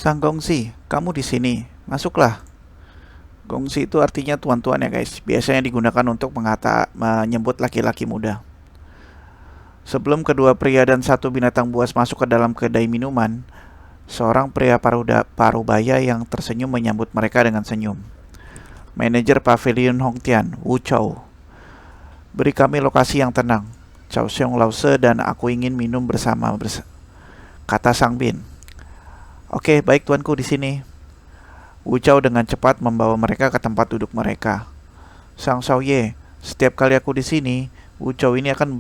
Sang Gongsi, kamu di sini. Masuklah. Gongsi itu artinya tuan-tuan ya guys. Biasanya digunakan untuk menyebut laki-laki muda. Sebelum kedua pria dan satu binatang buas masuk ke dalam kedai minuman, seorang pria parubaya yang tersenyum menyambut mereka dengan senyum. Manajer Pavilion Hongtian, Wu Chou. Beri kami lokasi yang tenang. Chow Xiong Lause dan aku ingin minum bersama, kata Sang Bin. Oke, baik tuanku di sini. Wu Chao dengan cepat membawa mereka ke tempat duduk mereka. Sang Xiaoye, setiap kali aku di sini, Wu Chao ini akan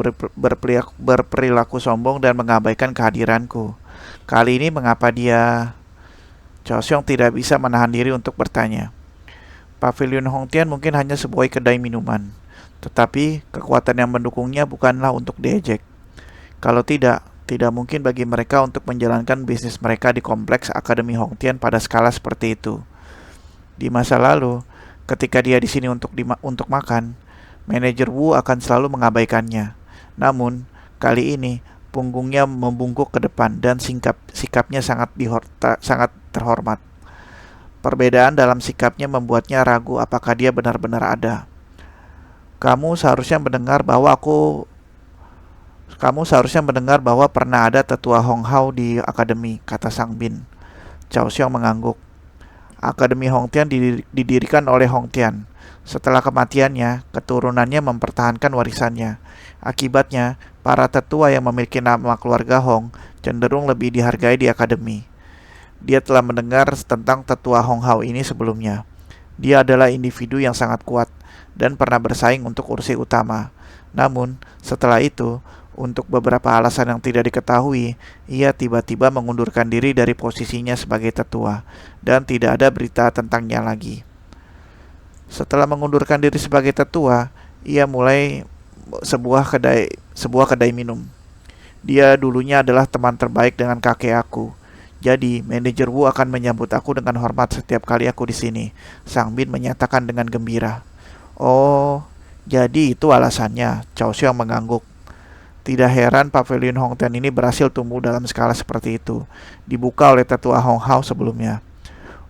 berperilaku sombong dan mengabaikan kehadiranku. Kali ini mengapa dia? Chow Xiong tidak bisa menahan diri untuk bertanya. Pavilion Hongtian mungkin hanya sebuah kedai minuman, tetapi kekuatan yang mendukungnya bukanlah untuk diejek. Kalau tidak mungkin bagi mereka untuk menjalankan bisnis mereka di kompleks Akademi Hongtian pada skala seperti itu. Di masa lalu, ketika dia di sini untuk makan, manajer Wu akan selalu mengabaikannya. Namun, kali ini punggungnya membungkuk ke depan dan sikapnya sangat terhormat. Perbedaan dalam sikapnya membuatnya ragu apakah dia benar-benar ada. Kamu seharusnya mendengar bahwa pernah ada tetua Hong Hao di akademi, kata Sang Bin. Chow Xiong mengangguk. Akademi Hongtian didirikan oleh Hongtian. Setelah kematiannya, keturunannya mempertahankan warisannya. Akibatnya, para tetua yang memiliki nama keluarga Hong cenderung lebih dihargai di akademi. Dia telah mendengar tentang tetua Hong Hao ini sebelumnya. Dia adalah individu yang sangat kuat dan pernah bersaing untuk kursi utama. Namun, setelah itu, untuk beberapa alasan yang tidak diketahui, ia tiba-tiba mengundurkan diri dari posisinya sebagai tetua, dan tidak ada berita tentangnya lagi. Setelah mengundurkan diri sebagai tetua, ia mulai sebuah kedai minum. Dia dulunya adalah teman terbaik dengan kakek aku. Jadi, manajer Wu akan menyambut aku dengan hormat setiap kali aku di sini, Sang Bin menyatakan dengan gembira. Oh, jadi itu alasannya, Chow Xiong mengangguk. Tidak heran Pavilion Hongtian ini berhasil tumbuh dalam skala seperti itu, dibuka oleh tetua Hong Hao sebelumnya.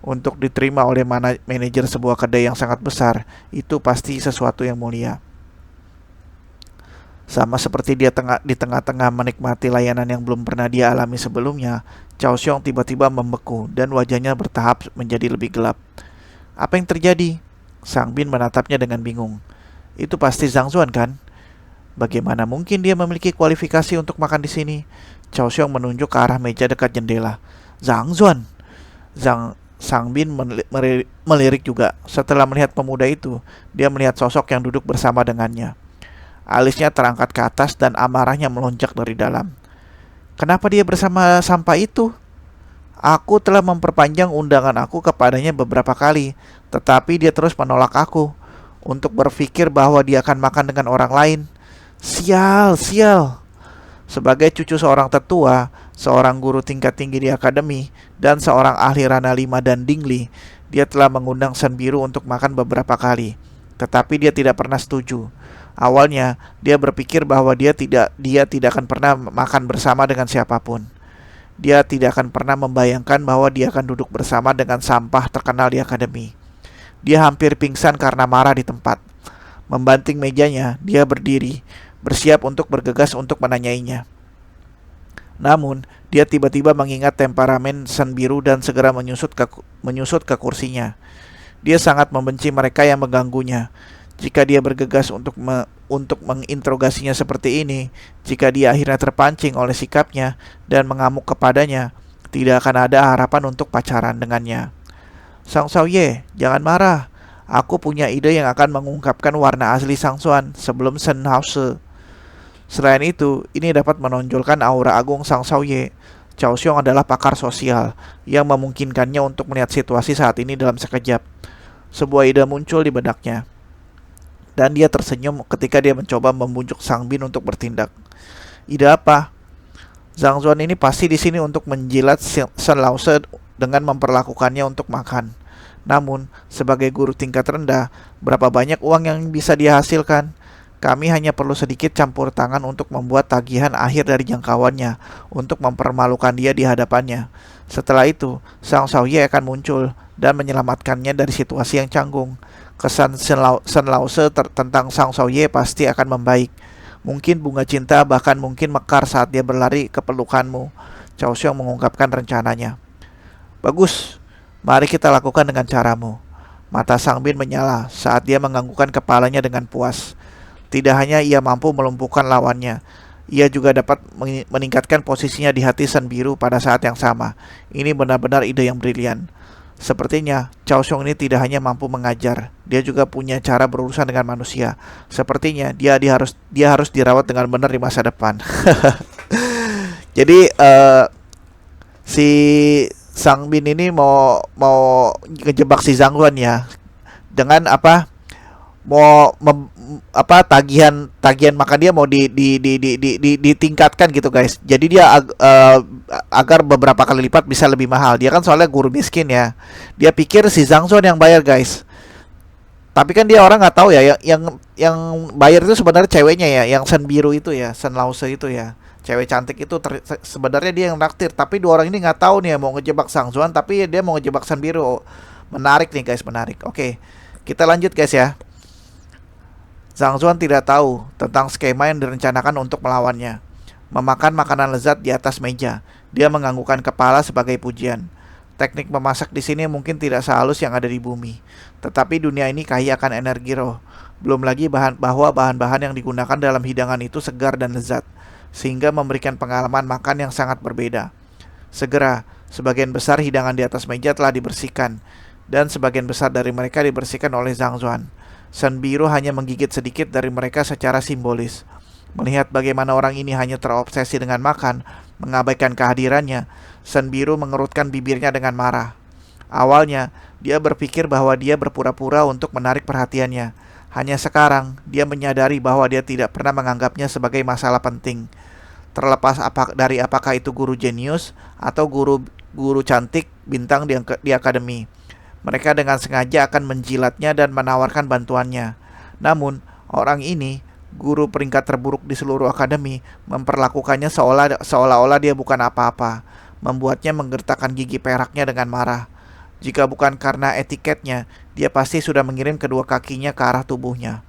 Untuk diterima oleh manajer sebuah kedai yang sangat besar, itu pasti sesuatu yang mulia. Sama seperti dia di tengah-tengah menikmati layanan yang belum pernah dia alami sebelumnya, Chow Xiong tiba-tiba membeku dan wajahnya bertahap menjadi lebih gelap. Apa yang terjadi? Sang Bin menatapnya dengan bingung. Itu pasti Zhang Zuan kan? Bagaimana mungkin dia memiliki kualifikasi untuk makan di sini? Chow Xiong menunjuk ke arah meja dekat jendela. Zhang Zuan. Sang Bin melirik juga. Setelah melihat pemuda itu, dia melihat sosok yang duduk bersama dengannya. Alisnya terangkat ke atas dan amarahnya melonjak dari dalam. Kenapa dia bersama sampah itu? Aku telah memperpanjang undangan aku kepadanya beberapa kali, tetapi dia terus menolak aku untuk berpikir bahwa dia akan makan dengan orang lain. Sial. Sebagai cucu seorang tetua, seorang guru tingkat tinggi di akademi, dan seorang ahli Rana 5 dan Dingli, dia telah mengundang Shen Biru untuk makan beberapa kali, tetapi dia tidak pernah setuju. Awalnya, dia berpikir bahwa dia tidak akan pernah makan bersama dengan siapapun. Dia tidak akan pernah membayangkan bahwa dia akan duduk bersama dengan sampah terkenal di akademi. Dia hampir pingsan karena marah di tempat. Membanting mejanya, dia berdiri, bersiap untuk bergegas untuk menanyainya. Namun, dia tiba-tiba mengingat temperamen Shen Biru dan segera menyusut ke kursinya. Dia sangat membenci mereka yang mengganggunya. Jika dia bergegas untuk menginterogasinya seperti ini, jika dia akhirnya terpancing oleh sikapnya dan mengamuk kepadanya, tidak akan ada harapan untuk pacaran dengannya. Sang Xiaoye, jangan marah. Aku punya ide yang akan mengungkapkan warna asli Sang Xuan sebelum Shen Hause. Selain itu, ini dapat menonjolkan aura agung Sang Xiaoye. Chow Xiong adalah pakar sosial yang memungkinkannya untuk melihat situasi saat ini dalam sekejap. Sebuah ide muncul di benaknya, dan dia tersenyum ketika dia mencoba membujuk Sang Bin untuk bertindak. Ide apa? Zhang Zuan ini pasti di sini untuk menjilat Shen Lause dengan memperlakukannya untuk makan. Namun, sebagai guru tingkat rendah, berapa banyak uang yang bisa dia hasilkan? Kami hanya perlu sedikit campur tangan untuk membuat tagihan akhir dari jangkauannya, untuk mempermalukan dia di hadapannya. Setelah itu, Sang Xiaoye akan muncul dan menyelamatkannya dari situasi yang canggung. Kesan Shen Lause tentang Sang Xiaoye pasti akan membaik. Mungkin bunga cinta bahkan mungkin mekar saat dia berlari ke pelukanmu. Cao Xiong mengungkapkan rencananya. Bagus, mari kita lakukan dengan caramu. Mata Sang Bin menyala saat dia menganggukkan kepalanya dengan puas. Tidak hanya ia mampu melumpuhkan lawannya, ia juga dapat meningkatkan posisinya di hati Shen Biru pada saat yang sama. Ini benar-benar ide yang brilian. Sepertinya Cao Xiong ini tidak hanya mampu mengajar, dia juga punya cara berurusan dengan manusia. Sepertinya dia harus dirawat dengan benar di masa depan. Jadi si Sang Bin ini mau ngejebak si Zhang Zuan ya, dengan apa, mau tagihan makan dia mau ditingkatkan gitu guys. Jadi dia agar beberapa kali lipat bisa lebih mahal. Dia kan soalnya guru miskin ya. Dia pikir si Zhang Zuan yang bayar guys. Tapi kan dia orang nggak tahu ya, yang bayar itu sebenarnya ceweknya ya, yang Shen Biru itu ya, Shen Lause itu ya. Cewek cantik itu sebenarnya dia yang naktir, tapi dua orang ini nggak tahu nih mau ngejebak Sang Zuan, tapi dia mau ngejebak Shen Biru. Menarik nih guys, menarik. Oke, kita lanjut guys ya. Zhang Zuan tidak tahu tentang skema yang direncanakan untuk melawannya. Memakan makanan lezat di atas meja, dia menganggukkan kepala sebagai pujian. Teknik memasak di sini mungkin tidak sehalus yang ada di bumi, tetapi dunia ini kaya akan energi roh. Belum lagi bahwa bahan-bahan yang digunakan dalam hidangan itu segar dan lezat, sehingga memberikan pengalaman makan yang sangat berbeda. Segera, sebagian besar hidangan di atas meja telah dibersihkan, dan sebagian besar dari mereka dibersihkan oleh Zhang Zuan. Shen Biru hanya menggigit sedikit dari mereka secara simbolis. Melihat bagaimana orang ini hanya terobsesi dengan makan, mengabaikan kehadirannya, Shen Biru mengerutkan bibirnya dengan marah. Awalnya, dia berpikir bahwa dia berpura-pura untuk menarik perhatiannya. Hanya sekarang, dia menyadari bahwa dia tidak pernah menganggapnya sebagai masalah penting. Terlepas dari apakah itu guru jenius atau guru cantik bintang di akademi. Mereka dengan sengaja akan menjilatnya dan menawarkan bantuannya. Namun, orang ini, guru peringkat terburuk di seluruh akademi, memperlakukannya seolah-olah dia bukan apa-apa, membuatnya menggertakkan gigi peraknya dengan marah. Jika bukan karena etiketnya, dia pasti sudah mengirim kedua kakinya ke arah tubuhnya.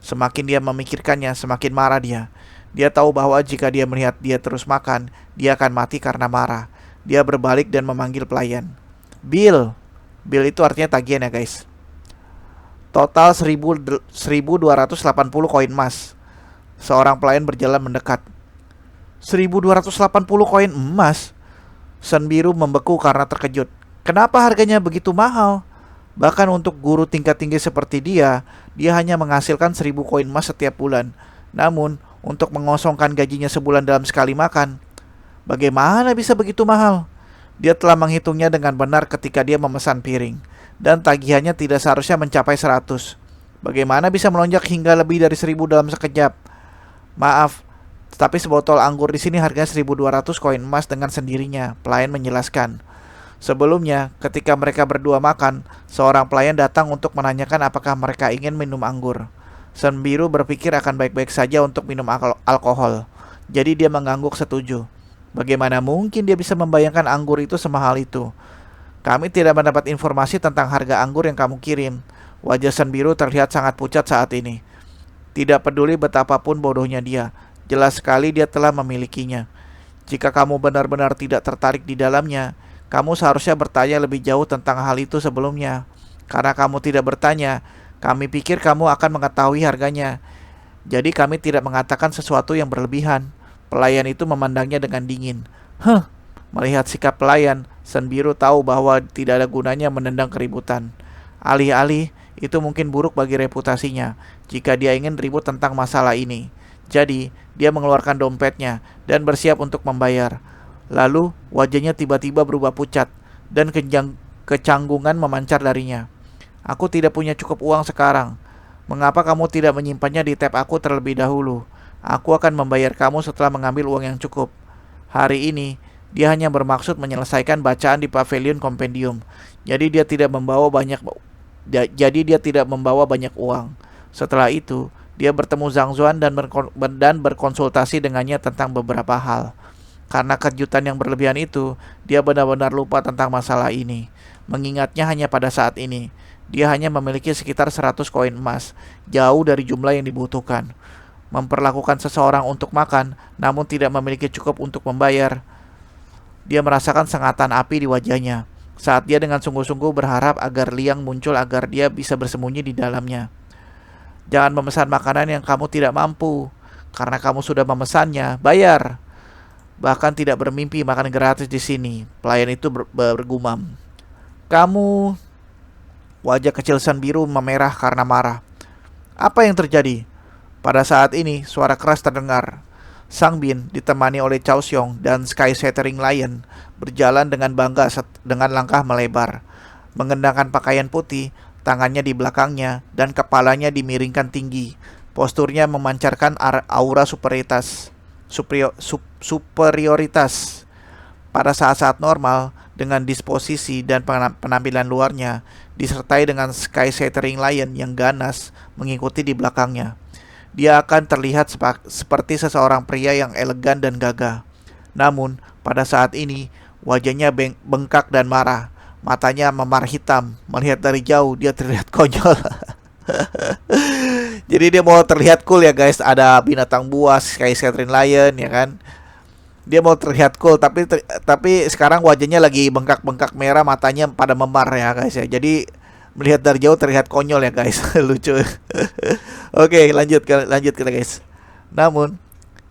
Semakin dia memikirkannya, semakin marah dia. Dia tahu bahwa jika dia melihat dia terus makan, dia akan mati karena marah. Dia berbalik dan memanggil pelayan. Bill! Bill itu artinya tagihan ya guys. Total 1280 koin emas. Seorang pelayan berjalan mendekat. 1280 koin emas? Shen Biru membeku karena terkejut. Kenapa harganya begitu mahal? Bahkan untuk guru tingkat tinggi seperti dia hanya menghasilkan 1000 koin emas setiap bulan. Namun, untuk mengosongkan gajinya sebulan dalam sekali makan, bagaimana bisa begitu mahal? Dia telah menghitungnya dengan benar ketika dia memesan piring, dan tagihannya tidak seharusnya mencapai 100. Bagaimana bisa melonjak hingga lebih dari 1000 dalam sekejap? Maaf, tetapi sebotol anggur di sini harganya 1200 koin emas dengan sendirinya, pelayan menjelaskan. Sebelumnya, ketika mereka berdua makan, seorang pelayan datang untuk menanyakan apakah mereka ingin minum anggur. Shen Biru berpikir akan baik-baik saja untuk minum alkohol, jadi dia mengangguk setuju. Bagaimana mungkin dia bisa membayangkan anggur itu semahal itu? Kami tidak mendapat informasi tentang harga anggur yang kamu kirim. Wajah Shen Biru terlihat sangat pucat saat ini. Tidak peduli betapapun bodohnya dia, jelas sekali dia telah memilikinya. Jika kamu benar-benar tidak tertarik di dalamnya, kamu seharusnya bertanya lebih jauh tentang hal itu sebelumnya. Karena kamu tidak bertanya, kami pikir kamu akan mengetahui harganya. Jadi kami tidak mengatakan sesuatu yang berlebihan. Pelayan itu memandangnya dengan dingin. Melihat sikap pelayan, Shen Biru tahu bahwa tidak ada gunanya menendang keributan. Alih-alih, itu mungkin buruk bagi reputasinya jika dia ingin ribut tentang masalah ini. Jadi, dia mengeluarkan dompetnya dan bersiap untuk membayar. Lalu, wajahnya tiba-tiba berubah pucat dan kecanggungan memancar darinya. Aku tidak punya cukup uang sekarang. Mengapa kamu tidak menyimpannya di tab aku terlebih dahulu? Aku akan membayar kamu setelah mengambil uang yang cukup. Hari ini, dia hanya bermaksud menyelesaikan bacaan di Pavilion Compendium. Jadi dia tidak membawa banyak uang. Setelah itu, Dia bertemu Zhang Zuan dan berkonsultasi dengannya tentang beberapa hal. Karena kejutan yang berlebihan itu, dia benar-benar lupa tentang masalah ini. Mengingatnya hanya pada saat ini. Dia hanya memiliki sekitar 100 koin emas, jauh dari jumlah yang dibutuhkan. Memperlakukan seseorang untuk makan, namun tidak memiliki cukup untuk membayar. Dia merasakan sengatan api di wajahnya saat dia dengan sungguh-sungguh berharap agar Liang muncul agar dia bisa bersembunyi di dalamnya. Jangan memesan makanan yang kamu tidak mampu. Karena kamu sudah memesannya, bayar. Bahkan tidak bermimpi makan gratis di sini. Pelayan itu bergumam. Kamu... Wajah kecil San Biru memerah karena marah. Apa yang terjadi? Pada saat ini, suara keras terdengar. Sang Bin ditemani oleh Cao Xiong dan Sky Shattering Lion berjalan dengan bangga dengan langkah melebar. Mengenakan pakaian putih, tangannya di belakangnya dan kepalanya dimiringkan tinggi. Posturnya memancarkan aura superioritas. Pada saat-saat normal, dengan disposisi dan penampilan luarnya, disertai dengan Sky Shattering Lion yang ganas mengikuti di belakangnya. Dia akan terlihat seperti seseorang pria yang elegan dan gagah. Namun, pada saat ini, wajahnya bengkak dan marah. Matanya memar hitam. Melihat dari jauh, dia terlihat konyol. Jadi dia mau terlihat cool ya guys. Ada binatang buas, Sky Shattering Lion ya kan. Dia mau terlihat cool, tapi sekarang wajahnya lagi bengkak-bengkak merah, matanya pada memar ya guys ya. Jadi melihat dari jauh terlihat konyol ya guys. Lucu. Oke, lanjut kita guys. Namun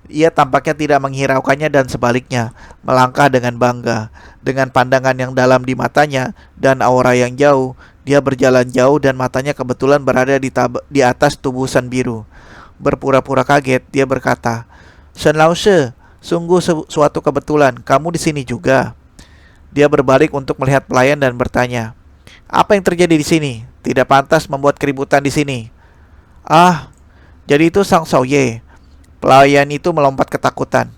ia tampaknya tidak menghiraukannya dan sebaliknya melangkah dengan bangga. Dengan pandangan yang dalam di matanya dan aura yang jauh, dia berjalan jauh dan matanya kebetulan berada di atas tubuh San Biru. Berpura-pura kaget, dia berkata, "Shen Laoshe, sungguh suatu kebetulan, kamu di sini juga." Dia berbalik untuk melihat pelayan dan bertanya, "Apa yang terjadi di sini? Tidak pantas membuat keributan di sini." "Ah, jadi itu Sang Xiaoye." Pelayan itu melompat ketakutan.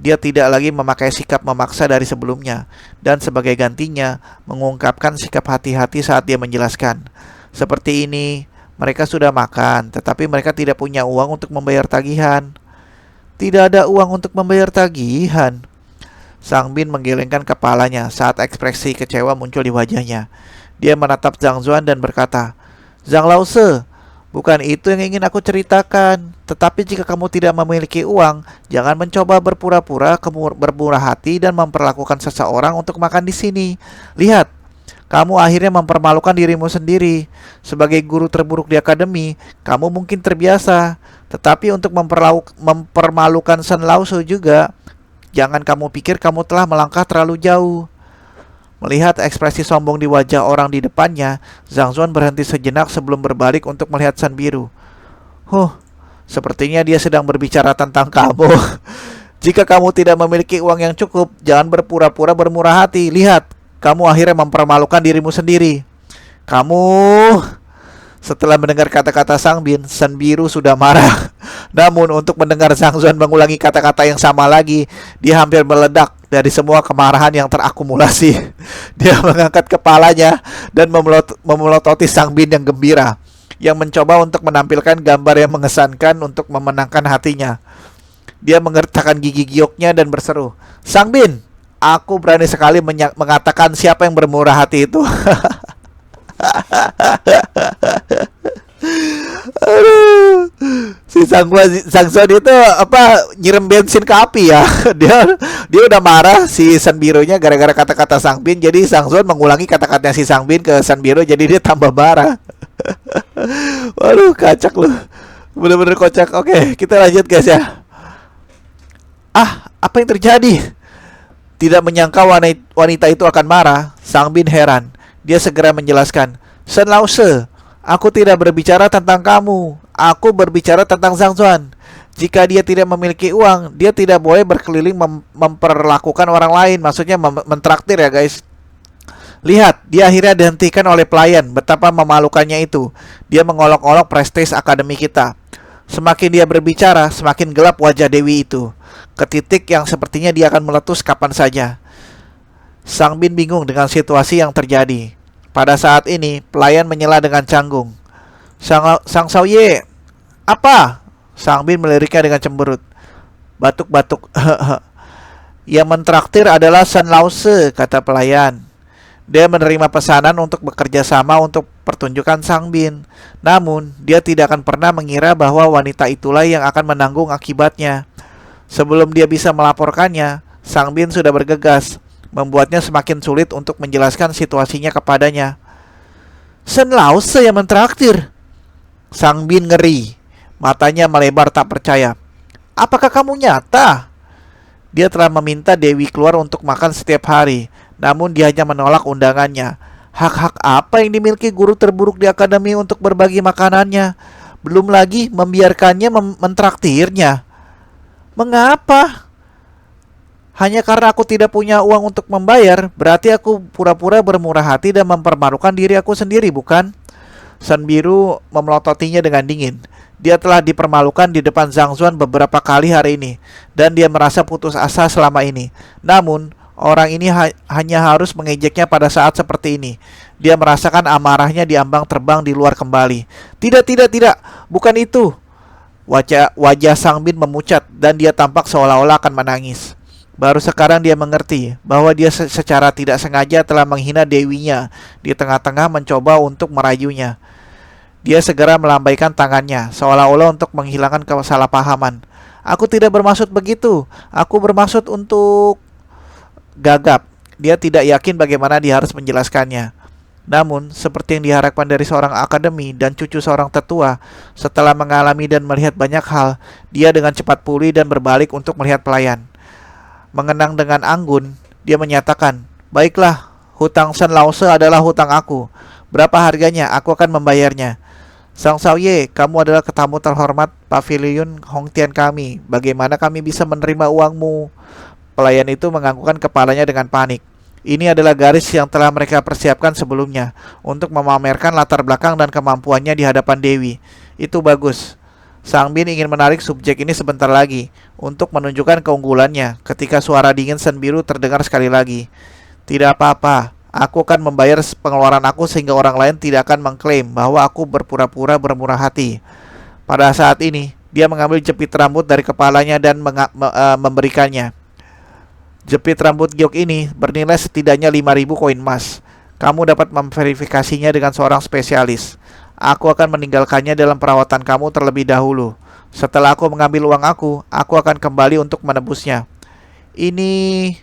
Dia tidak lagi memakai sikap memaksa dari sebelumnya, dan sebagai gantinya mengungkapkan sikap hati-hati saat dia menjelaskan. "Seperti ini, mereka sudah makan, tetapi mereka tidak punya uang untuk membayar tagihan." "Tidak ada uang untuk membayar tagihan?" Sang Bin menggelengkan kepalanya saat ekspresi kecewa muncul di wajahnya. Dia menatap Zhang Zuan dan berkata, "Zhang Laoshe, bukan itu yang ingin aku ceritakan. Tetapi jika kamu tidak memiliki uang, jangan mencoba berpura-pura bermurah hati dan memperlakukan seseorang untuk makan di sini. Lihat, kamu akhirnya mempermalukan dirimu sendiri. Sebagai guru terburuk di akademi, kamu mungkin terbiasa. Tetapi untuk mempermalukan Shen Laoshe juga, jangan kamu pikir kamu telah melangkah terlalu jauh." Melihat ekspresi sombong di wajah orang di depannya, Zhang Zuan berhenti sejenak sebelum berbalik untuk melihat San Biru. Sepertinya dia sedang berbicara tentang kamu." "Jika kamu tidak memiliki uang yang cukup, jangan berpura-pura bermurah hati. Lihat, kamu akhirnya mempermalukan dirimu sendiri." "Kamu..." Setelah mendengar kata-kata Sang Bin, San Biru sudah marah. Namun untuk mendengar Zhang Zuan mengulangi kata-kata yang sama lagi, dia hampir meledak dari semua kemarahan yang terakumulasi. Dia mengangkat kepalanya dan memelototi Sang Bin yang gembira, yang mencoba untuk menampilkan gambar yang mengesankan untuk memenangkan hatinya. Dia mengertakkan gigi gioknya dan berseru, "Sang Bin, aku berani sekali mengatakan siapa yang bermurah hati itu." Aduh, si Sang Zuan itu nyiram bensin ke api ya. Dia udah marah si San Birunya gara-gara kata-kata Sang Bin. Jadi Sang Zuan mengulangi kata-katanya si Sang Bin ke San Biru, jadi dia tambah marah. Waduh, kacak lu. Bener-bener kocak. Oke, kita lanjut guys ya. Apa yang terjadi? Tidak menyangka wanita itu akan marah, Sang Bin heran. Dia segera menjelaskan, "Shen Laoshe, aku tidak berbicara tentang kamu. Aku berbicara tentang Zhang Zuan. Jika dia tidak memiliki uang, dia tidak boleh berkeliling memperlakukan orang lain." Maksudnya mentraktir ya guys. "Lihat, dia akhirnya dihentikan oleh pelayan. Betapa memalukannya itu. Dia mengolok-olok prestis akademi kita." Semakin dia berbicara, semakin gelap wajah Dewi itu, ke titik yang sepertinya dia akan meletus kapan saja. Sang Bin bingung dengan situasi yang terjadi. Pada saat ini, pelayan menyela dengan canggung, Sang Xiaoye, Apa? Sang Bin meliriknya dengan cemberut. Batuk-batuk. Yang mentraktir adalah San Lause, kata pelayan. Dia menerima pesanan untuk bekerja sama untuk pertunjukan Sang Bin. Namun, dia tidak akan pernah mengira bahwa wanita itulah yang akan menanggung akibatnya. Sebelum dia bisa melaporkannya, Sang Bin sudah bergegas, membuatnya semakin sulit untuk menjelaskan situasinya kepadanya. San Lause yang mentraktir? Sang Bin ngeri. Matanya melebar tak percaya. Apakah kamu nyata? Dia telah meminta Dewi keluar untuk makan setiap hari, namun dia hanya menolak undangannya. Hak-hak apa yang dimiliki guru terburuk di akademi untuk berbagi makanannya? Belum lagi membiarkannya mentraktirnya. Mengapa? Hanya karena aku tidak punya uang untuk membayar, berarti aku pura-pura bermurah hati dan mempermalukan diri aku sendiri, bukan? San Biru memelototinya dengan dingin. Dia telah dipermalukan di depan Zhang Zuan beberapa kali hari ini, dan dia merasa putus asa selama ini. Namun, orang ini hanya harus mengejeknya pada saat seperti ini. Dia merasakan amarahnya diambang terbang di luar kembali. Tidak, tidak, tidak. Bukan itu. Wajah Sang Bin memucat, dan dia tampak seolah-olah akan menangis. Baru sekarang dia mengerti bahwa dia secara tidak sengaja telah menghina dewinya di tengah-tengah mencoba untuk merayunya. Dia segera melambaikan tangannya, seolah-olah untuk menghilangkan kesalahpahaman. Aku tidak bermaksud begitu. Aku bermaksud untuk... Gagap. Dia tidak yakin bagaimana dia harus menjelaskannya. Namun, seperti yang diharapkan dari seorang akademi dan cucu seorang tetua, setelah mengalami dan melihat banyak hal, dia dengan cepat pulih dan berbalik untuk melihat pelayan. Mengenang dengan anggun, dia menyatakan, baiklah, hutang San Lause adalah hutang aku. Berapa harganya? Aku akan membayarnya. Sang Xiaoye, kamu adalah tetamu terhormat pavilion Hongtian kami. Bagaimana kami bisa menerima uangmu? Pelayan itu menganggukkan kepalanya dengan panik. Ini adalah garis yang telah mereka persiapkan sebelumnya untuk memamerkan latar belakang dan kemampuannya di hadapan Dewi. Itu bagus. Sang Bin ingin menarik subjek ini sebentar lagi untuk menunjukkan keunggulannya ketika suara dingin San Biru terdengar sekali lagi. Tidak apa-apa. Aku akan membayar pengeluaran aku sehingga orang lain tidak akan mengklaim bahwa aku berpura-pura bermurah hati. Pada saat ini, dia mengambil jepit rambut dari kepalanya dan memberikannya. Jepit rambut giok ini bernilai setidaknya 5.000 koin emas. Kamu dapat memverifikasinya dengan seorang spesialis. Aku akan meninggalkannya dalam perawatan kamu terlebih dahulu. Setelah aku mengambil uang aku akan kembali untuk menebusnya. Ini...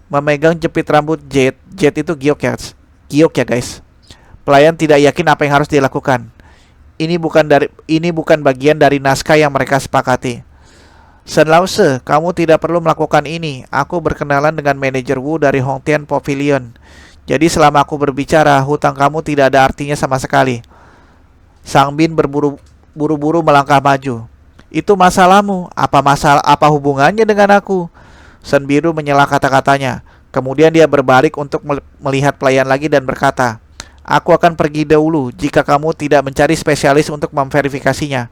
Memegang jepit rambut Jet itu giok ya guys. Pelayan tidak yakin apa yang harus dilakukan. Ini bukan bagian dari naskah yang mereka sepakati. San Lause, kamu tidak perlu melakukan ini. Aku berkenalan dengan manajer Wu dari Hongtian Pavilion. Jadi selama aku berbicara, hutang kamu tidak ada artinya sama sekali. Sang Bin buru-buru melangkah maju. Itu masalahmu. Apa hubungannya dengan aku? San Biru menyela kata-katanya. Kemudian dia berbalik untuk melihat pelayan lagi dan berkata, aku akan pergi dahulu jika kamu tidak mencari spesialis untuk memverifikasinya.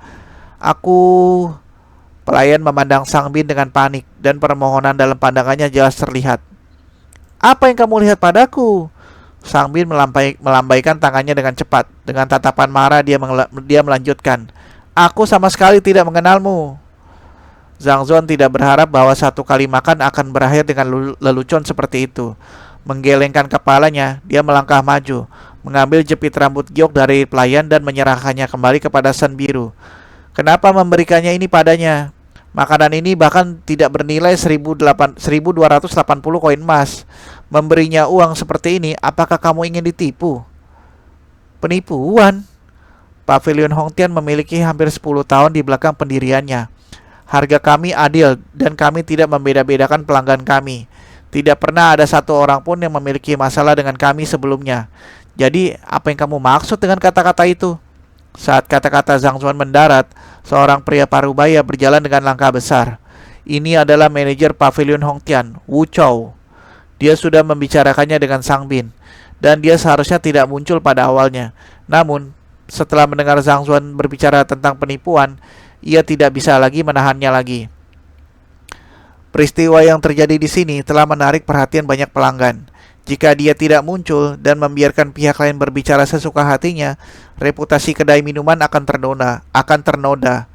Pelayan memandang Sang Bin dengan panik dan permohonan dalam pandangannya jelas terlihat. Apa yang kamu lihat padaku? Sang Bin melambaikan tangannya dengan cepat. Dengan tatapan marah dia melanjutkan, aku sama sekali tidak mengenalmu. Zhang Zuan tidak berharap bahwa satu kali makan akan berakhir dengan lelucon seperti itu. Menggelengkan kepalanya, dia melangkah maju, mengambil jepit rambut giok dari pelayan dan menyerahkannya kembali kepada San Biru. Kenapa memberikannya ini padanya? Makanan ini bahkan tidak bernilai 1.280 koin emas. Memberinya uang seperti ini, apakah kamu ingin ditipu? Penipuan? Pavilion Hongtian memiliki hampir 10 tahun di belakang pendiriannya. Harga kami adil dan kami tidak membeda-bedakan pelanggan kami. Tidak pernah ada satu orang pun yang memiliki masalah dengan kami sebelumnya. Jadi, apa yang kamu maksud dengan kata-kata itu? Saat kata-kata Zhang Zuan mendarat, seorang pria parubaya berjalan dengan langkah besar. Ini adalah manajer Pavilion Hongtian, Wu Chou. Dia sudah membicarakannya dengan Sang Bin, dan dia seharusnya tidak muncul pada awalnya. Namun, setelah mendengar Zhang Zuan berbicara tentang penipuan, ia tidak bisa lagi menahannya lagi. Peristiwa yang terjadi di sini telah menarik perhatian banyak pelanggan. Jika dia tidak muncul dan membiarkan pihak lain berbicara sesuka hatinya, reputasi kedai minuman akan ternoda.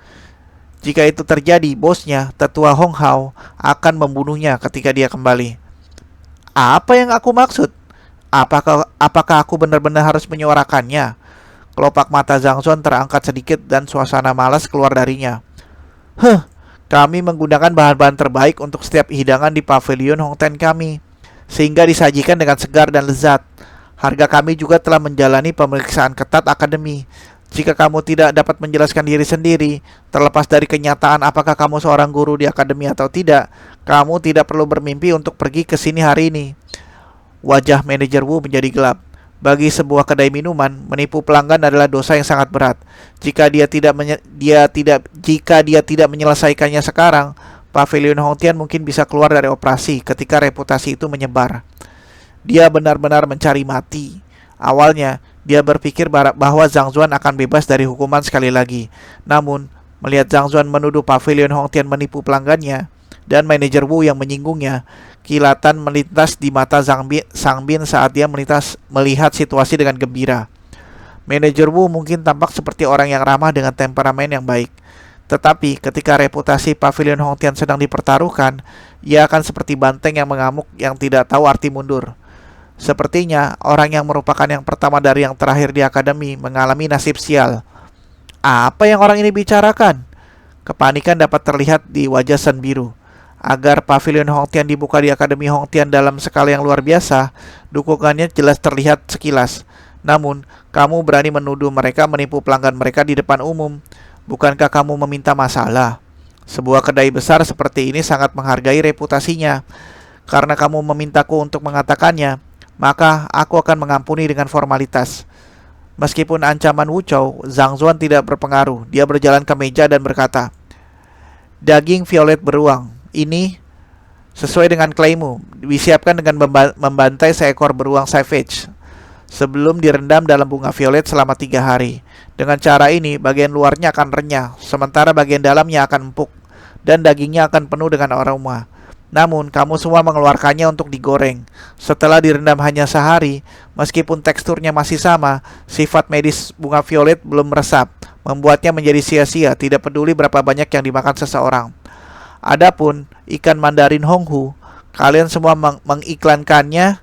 Jika itu terjadi, bosnya, Tetua Hong Hao, akan membunuhnya ketika dia kembali. Apa yang aku maksud? Apakah aku benar-benar harus menyuarakannya? Kelopak mata Zhang Zuan terangkat sedikit dan suasana malas keluar darinya. Kami menggunakan bahan-bahan terbaik untuk setiap hidangan di pavilion Hongtian kami, sehingga disajikan dengan segar dan lezat. Harga kami juga telah menjalani pemeriksaan ketat akademi. Jika kamu tidak dapat menjelaskan diri sendiri, terlepas dari kenyataan apakah kamu seorang guru di akademi atau tidak, kamu tidak perlu bermimpi untuk pergi ke sini hari ini. Wajah manajer Wu menjadi gelap. Bagi sebuah kedai minuman, menipu pelanggan adalah dosa yang sangat berat. Jika dia tidak menyelesaikannya sekarang, pavilion Hongtian mungkin bisa keluar dari operasi ketika reputasi itu menyebar. Dia benar-benar mencari mati. Awalnya, dia berpikir bahwa Zhang Zuan akan bebas dari hukuman sekali lagi. Namun, melihat Zhang Zuan menuduh pavilion Hongtian menipu pelanggannya dan manajer Wu yang menyinggungnya, kilatan melintas di mata Sang Bin saat dia melihat situasi dengan gembira. Manajer Wu mungkin tampak seperti orang yang ramah dengan temperamen yang baik. Tetapi ketika reputasi pavilion Hongtian sedang dipertaruhkan, ia akan seperti banteng yang mengamuk yang tidak tahu arti mundur. Sepertinya orang yang merupakan yang pertama dari yang terakhir di akademi mengalami nasib sial. Apa yang orang ini bicarakan? Kepanikan dapat terlihat di wajah Sen Biru. Agar pavilion Hongtian dibuka di Akademi Hongtian dalam skala yang luar biasa, dukungannya jelas terlihat sekilas. Namun, kamu berani menuduh mereka menipu pelanggan mereka di depan umum. Bukankah kamu meminta masalah? Sebuah kedai besar seperti ini sangat menghargai reputasinya. Karena kamu memintaku untuk mengatakannya, maka aku akan mengampuni dengan formalitas. Meskipun ancaman Wu Chou, Zhang Zuan tidak berpengaruh. Dia berjalan ke meja dan berkata, "Daging violet beruang. Ini sesuai dengan klaimmu, disiapkan dengan membantai seekor beruang savage sebelum direndam dalam bunga violet selama 3 hari. Dengan cara ini, bagian luarnya akan renyah, sementara bagian dalamnya akan empuk, dan dagingnya akan penuh dengan aroma. Namun, kamu semua mengeluarkannya untuk digoreng. Setelah direndam hanya sehari, meskipun teksturnya masih sama, sifat medis bunga violet belum meresap, membuatnya menjadi sia-sia, tidak peduli berapa banyak yang dimakan seseorang. Adapun ikan mandarin Honghu, kalian semua mengiklankannya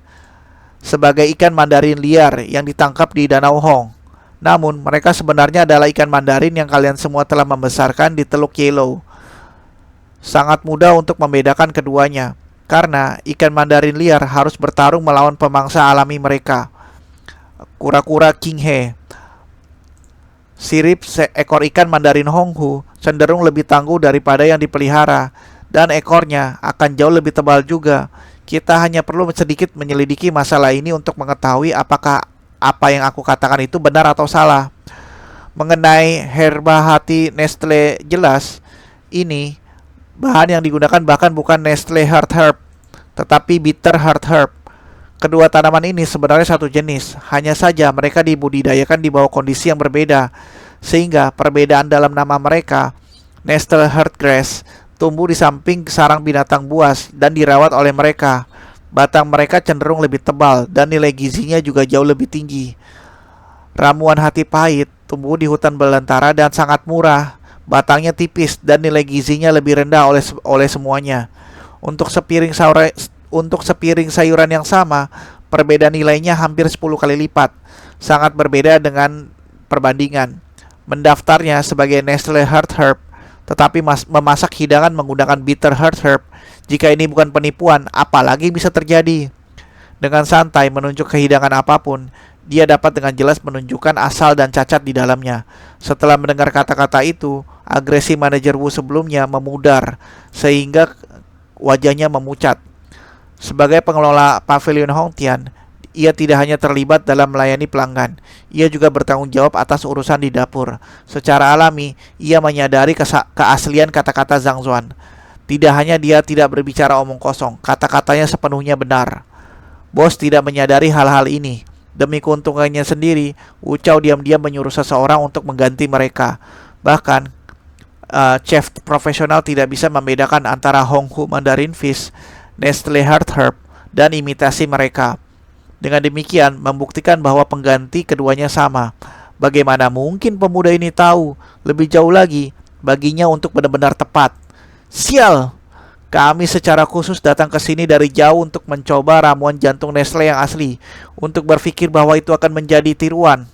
sebagai ikan mandarin liar yang ditangkap di Danau Hong. Namun, mereka sebenarnya adalah ikan mandarin yang kalian semua telah membesarkan di Teluk Yellow. Sangat mudah untuk membedakan keduanya, karena ikan mandarin liar harus bertarung melawan pemangsa alami mereka, kura-kura King He. Sirip seekor ikan mandarin Honghu cenderung lebih tangguh daripada yang dipelihara, dan ekornya akan jauh lebih tebal juga. Kita hanya perlu sedikit menyelidiki masalah ini untuk mengetahui apakah apa yang aku katakan itu benar atau salah. Mengenai herba hati Nestle, jelas ini bahan yang digunakan bahkan bukan Nestle Heart Herb, tetapi Bitter Heart Herb. Kedua tanaman ini sebenarnya satu jenis, hanya saja mereka dibudidayakan di bawah kondisi yang berbeda, sehingga perbedaan dalam nama mereka. Nestle Heartgrass tumbuh di samping sarang binatang buas dan dirawat oleh mereka. Batang mereka cenderung lebih tebal dan nilai gizinya juga jauh lebih tinggi. Ramuan hati pahit tumbuh di hutan belantara dan sangat murah. Batangnya tipis dan nilai gizinya lebih rendah oleh semuanya. Untuk sepiring sayuran yang sama, perbedaan nilainya hampir 10 kali lipat. Sangat berbeda dengan perbandingan. Mendaftarnya sebagai Nestle Heart Herb, tetapi memasak hidangan menggunakan Bitter Heart Herb. Jika ini bukan penipuan, apalagi bisa terjadi? Dengan santai menunjuk ke hidangan apapun, dia dapat dengan jelas menunjukkan asal dan cacat di dalamnya. Setelah mendengar kata-kata itu, agresi manajer Wu sebelumnya memudar, sehingga wajahnya memucat. Sebagai pengelola pavilion Hongtian, ia tidak hanya terlibat dalam melayani pelanggan, ia juga bertanggung jawab atas urusan di dapur. Secara alami, ia menyadari keaslian kata-kata Zhang Zuan. Tidak hanya dia tidak berbicara omong kosong, kata-katanya sepenuhnya benar. Bos tidak menyadari hal-hal ini. Demi keuntungannya sendiri, Wu Chou diam-diam menyuruh seseorang untuk mengganti mereka. Bahkan, chef profesional tidak bisa membedakan antara Honghu Mandarin Fish, Nestle Heart Herb, dan imitasi mereka. Dengan demikian, membuktikan bahwa pengganti keduanya sama. Bagaimana mungkin pemuda ini tahu lebih jauh lagi baginya untuk benar-benar tepat? Sial! Kami secara khusus datang ke sini dari jauh untuk mencoba ramuan jantung Nestle yang asli, untuk berpikir bahwa itu akan menjadi tiruan.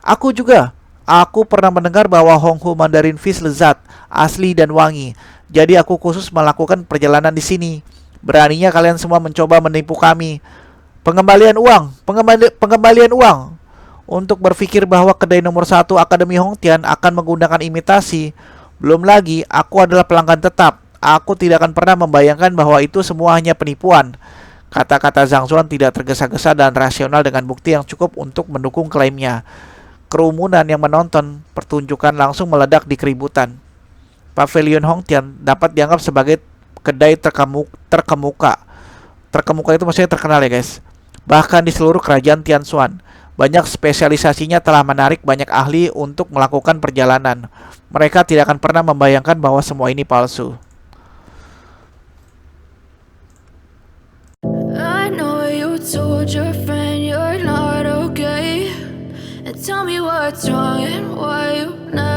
Aku juga. Aku pernah mendengar bahwa Honghu Mandarin Fish lezat, asli dan wangi. Jadi aku khusus melakukan perjalanan di sini. Beraninya kalian semua mencoba menipu kami. Pengembalian uang. Untuk berpikir bahwa kedai nomor 1 Akademi Hongtian akan menggunakan imitasi. Belum lagi, aku adalah pelanggan tetap. Aku tidak akan pernah membayangkan bahwa itu semua hanya penipuan. Kata-kata Zhang Zuan tidak tergesa-gesa dan rasional dengan bukti yang cukup untuk mendukung klaimnya. Kerumunan yang menonton pertunjukan langsung meledak di keributan. Pavilion Hongtian dapat dianggap sebagai kedai terkemuka. Terkemuka itu maksudnya terkenal ya guys. Bahkan di seluruh kerajaan Tianxuan. Banyak spesialisasinya telah menarik banyak ahli untuk melakukan perjalanan. Mereka tidak akan pernah membayangkan bahwa semua ini palsu. I know you told your friend you're not okay, and tell me what's wrong and why you never